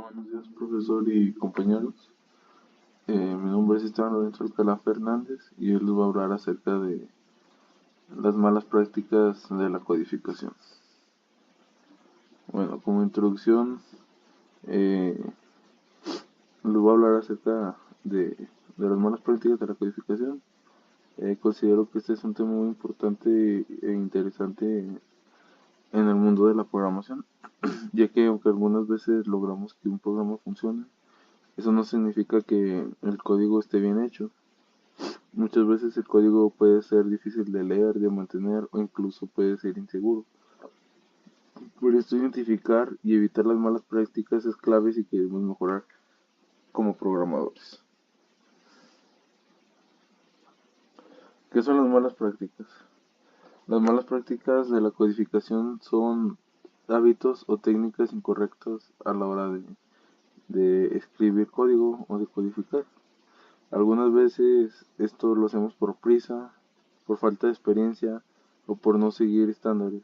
Buenos días, profesor y compañeros. Mi nombre es Esteban Lorenzo Alcalá Fernández y hoy les voy a hablar acerca de las malas prácticas de la codificación. Bueno, como introducción, eh, les voy a hablar acerca de las malas prácticas de la codificación. Considero que este es un tema muy importante e interesante en el mundo de la programación, ya que aunque algunas veces logramos que un programa funcione, eso no significa que el código esté bien hecho. Muchas veces el código puede ser difícil de leer, de mantener o incluso puede ser inseguro. Por esto identificar y evitar las malas prácticas es clave si queremos mejorar como programadores. ¿Qué son las malas prácticas? Las malas prácticas de la codificación son hábitos o técnicas incorrectas a la hora de escribir código o de codificar. Algunas veces esto lo hacemos por prisa, por falta de experiencia o por no seguir estándares.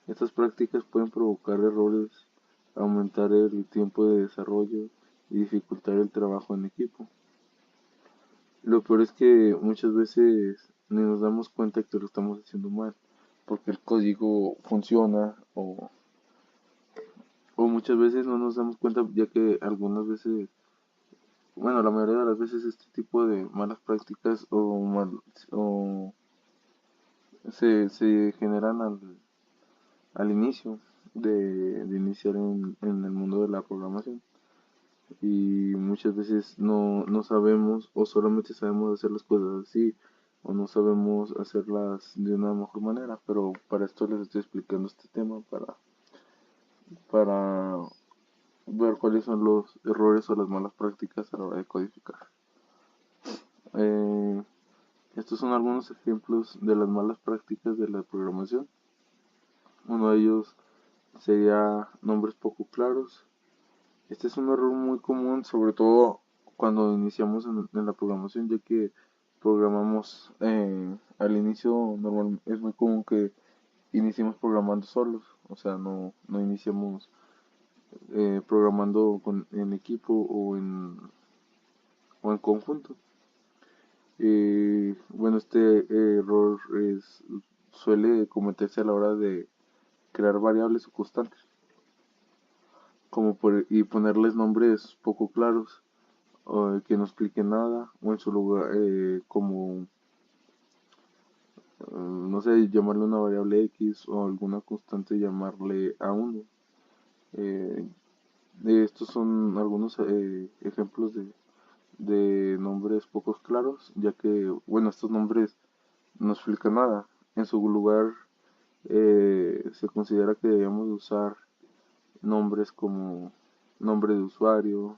Estas prácticas pueden provocar errores, aumentar el tiempo de desarrollo y dificultar el trabajo en equipo. Lo peor es que muchas veces ni nos damos cuenta que lo estamos haciendo mal, porque el código funciona o muchas veces no nos damos cuenta ya que algunas veces, bueno, la mayoría de las veces este tipo de malas prácticas o se generan al inicio de iniciar en el mundo de la programación. Y muchas veces no sabemos o solamente sabemos hacer las cosas así o no sabemos hacerlas de una mejor manera, pero para esto les estoy explicando este tema para ver cuáles son los errores o las malas prácticas a la hora de codificar. Eh, Estos son algunos ejemplos de las malas prácticas de la programación. Uno de ellos sería nombres poco claros. Este es un error muy común, sobre todo cuando iniciamos en la programación, ya que programamos al inicio, normal, es muy común que iniciemos programando solos, o sea, no iniciamos programando en equipo o en conjunto. Bueno, este error suele cometerse a la hora de crear variables o constantes, y ponerles nombres poco claros o que no explique nada, o en su lugar, como, no sé, llamarle una variable X o alguna constante llamarle A1. Eh, Estos son algunos ejemplos de nombres pocos claros, ya que, bueno, estos nombres no explican nada. En su lugar, se considera que debemos usar nombres como nombre de usuario,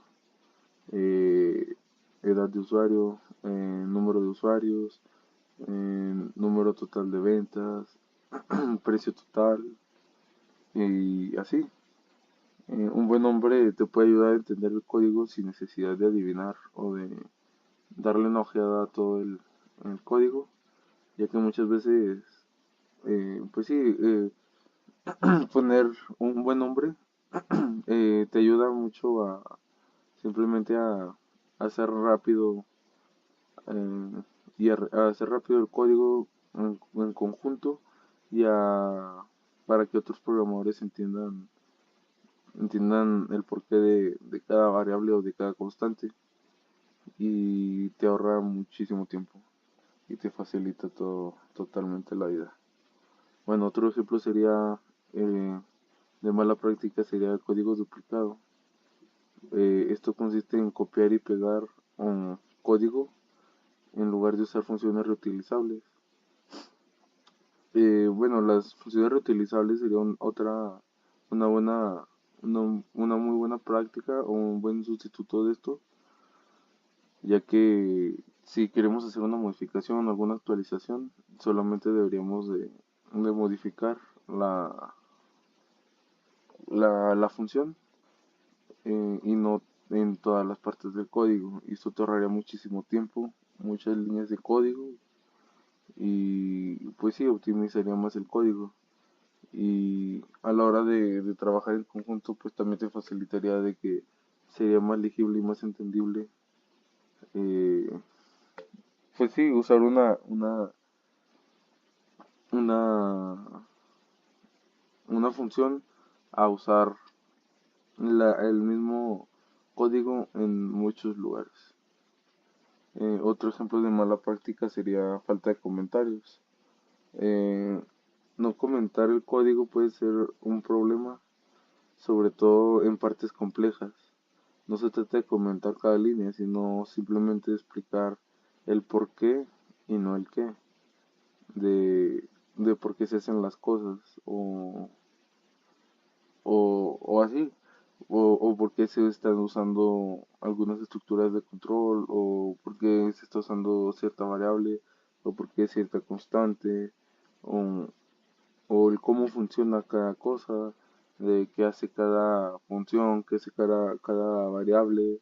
eh, edad de usuario, número de usuarios, número total de ventas, precio total y así. Un buen nombre te puede ayudar a entender el código sin necesidad de adivinar o de darle una ojeada a todo el código, ya que muchas veces, pues sí, poner un buen nombre te ayuda mucho simplemente a hacer rápido a hacer rápido el código en conjunto y para que otros programadores entiendan el porqué de cada variable o de cada constante y te ahorra muchísimo tiempo y te facilita todo totalmente la vida. Bueno, otro ejemplo sería de mala práctica sería el código duplicado. Esto consiste en copiar y pegar un código en lugar de usar funciones reutilizables. Bueno, las funciones reutilizables serían una buena, una muy buena práctica o un buen sustituto de esto, ya que si queremos hacer una modificación o alguna actualización, solamente deberíamos de modificar la función y no en todas las partes del código. Y esto te ahorraría muchísimo tiempo, muchas líneas de código y pues sí, optimizaría más el código. Y a la hora de trabajar en conjunto, pues también te facilitaría de que sería más legible y más entendible. Eh, pues sí, usar una, una función a usar el mismo código en muchos lugares. Otro ejemplo de mala práctica sería falta de comentarios. Eh, no comentar el código puede ser un problema, sobre todo en partes complejas. No se trata de comentar cada línea, sino simplemente explicar el por qué y no el qué, de por qué se hacen las cosas, o así, o por qué se están usando algunas estructuras de control, o por qué se está usando cierta variable, o por qué cierta constante, o, o el cómo funciona cada cosa, de qué hace cada función, qué hace cada variable,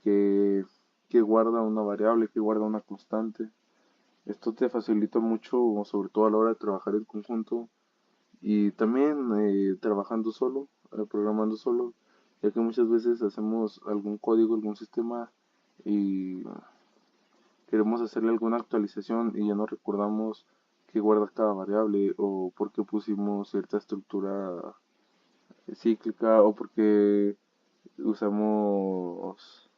que, que guarda una variable, que guarda una constante. Esto te facilita mucho, sobre todo a la hora de trabajar en conjunto y también trabajando solo, programando solo, ya que muchas veces hacemos algún código, algún sistema y queremos hacerle alguna actualización y ya no recordamos qué guarda cada variable o por qué pusimos cierta estructura cíclica o por qué usamos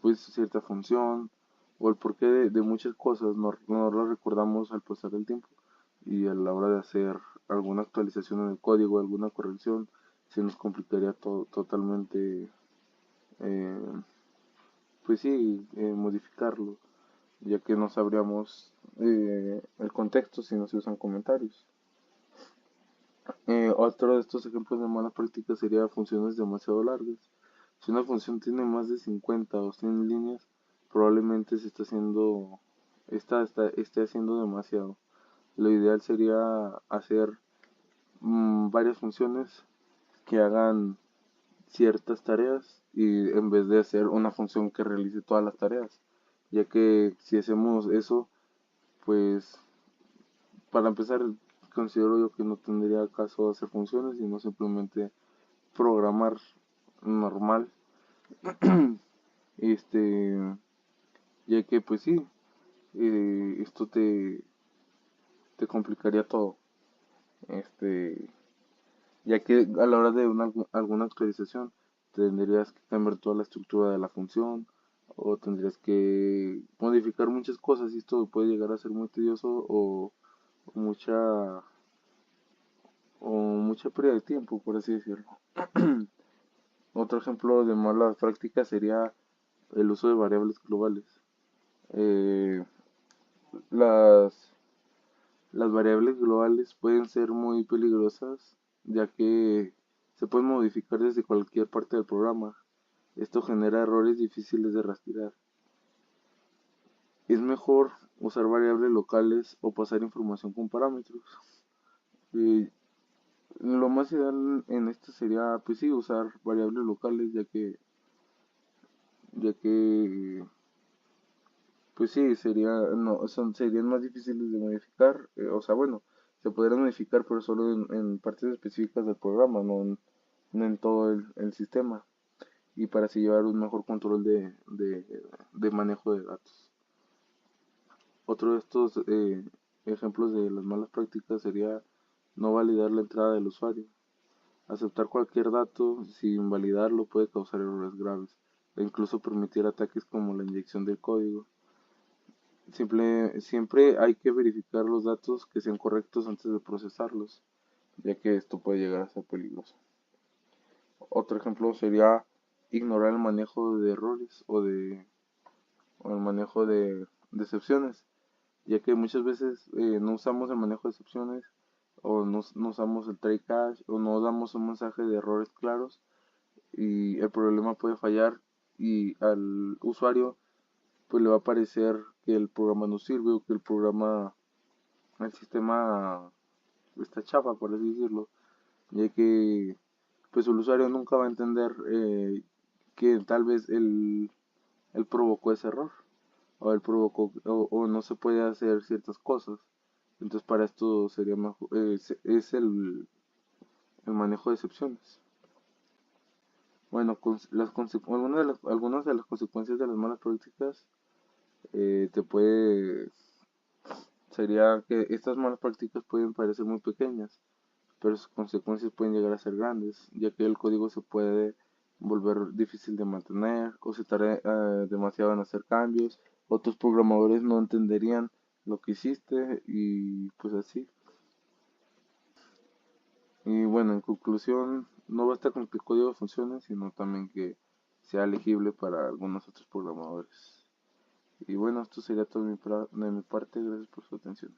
pues cierta función o el porqué de muchas cosas no lo recordamos al pasar el tiempo y a la hora de hacer alguna actualización en el código, alguna corrección, se nos complicaría totalmente, eh, pues sí, modificarlo, ya que no sabríamos el contexto si no se usan comentarios. Otro de estos ejemplos de mala práctica sería funciones demasiado largas. Si una función tiene más de 50 o 100 líneas, probablemente se está haciendo, esté haciendo demasiado. Lo ideal sería hacer varias funciones que hagan ciertas tareas y en vez de hacer una función que realice todas las tareas, ya que si hacemos eso, pues para empezar considero yo que no tendría caso hacer funciones, sino simplemente programar normal, este, ya que pues sí, esto te complicaría todo, este, ya que a la hora de alguna actualización tendrías que cambiar toda la estructura de la función o tendrías que modificar muchas cosas y esto puede llegar a ser muy tedioso mucha o mucha pérdida de tiempo, por así decirlo. Otro ejemplo de mala práctica sería el uso de variables globales. Eh, las, las variables globales pueden ser muy peligrosas ya que se pueden modificar desde cualquier parte del programa. Esto genera errores difíciles de rastrear. Es mejor usar variables locales o pasar información con parámetros. Eh, lo más ideal en esto sería, pues sí, usar variables locales, ya que pues sí, no, serían más difíciles de modificar. O sea, bueno, se podrían modificar, pero solo en partes específicas del programa, no en todo el sistema. Y para así llevar un mejor control de manejo de datos. Otro de estos ejemplos de las malas prácticas sería no validar la entrada del usuario. Aceptar cualquier dato sin validarlo puede causar errores graves e incluso permitir ataques como la inyección del código. Siempre hay que verificar los datos que sean correctos antes de procesarlos, ya que esto puede llegar a ser peligroso. Otro ejemplo sería ignorar el manejo de errores o el manejo de excepciones, ya que muchas veces no usamos el manejo de excepciones o no usamos el try catch o no damos un mensaje de errores claros y el problema puede fallar y al usuario pues le va a parecer que el programa no sirve o que el sistema está chafa, por así decirlo, ya que pues el usuario nunca va a entender que tal vez él provocó ese error o él provocó o no se puede hacer ciertas cosas. Entonces para esto sería es el manejo de excepciones. Bueno, algunas de las consecuencias de las malas prácticas te puede, sería que estas malas prácticas pueden parecer muy pequeñas, pero sus consecuencias pueden llegar a ser grandes, ya que el código se puede volver difícil de mantener o se tarda demasiado en hacer cambios. Otros programadores no entenderían lo que hiciste y pues así. Y bueno, en conclusión, no basta con que el código funcione, sino también que sea legible para algunos otros programadores. Y bueno, esto sería todo de mi parte. Gracias por su atención.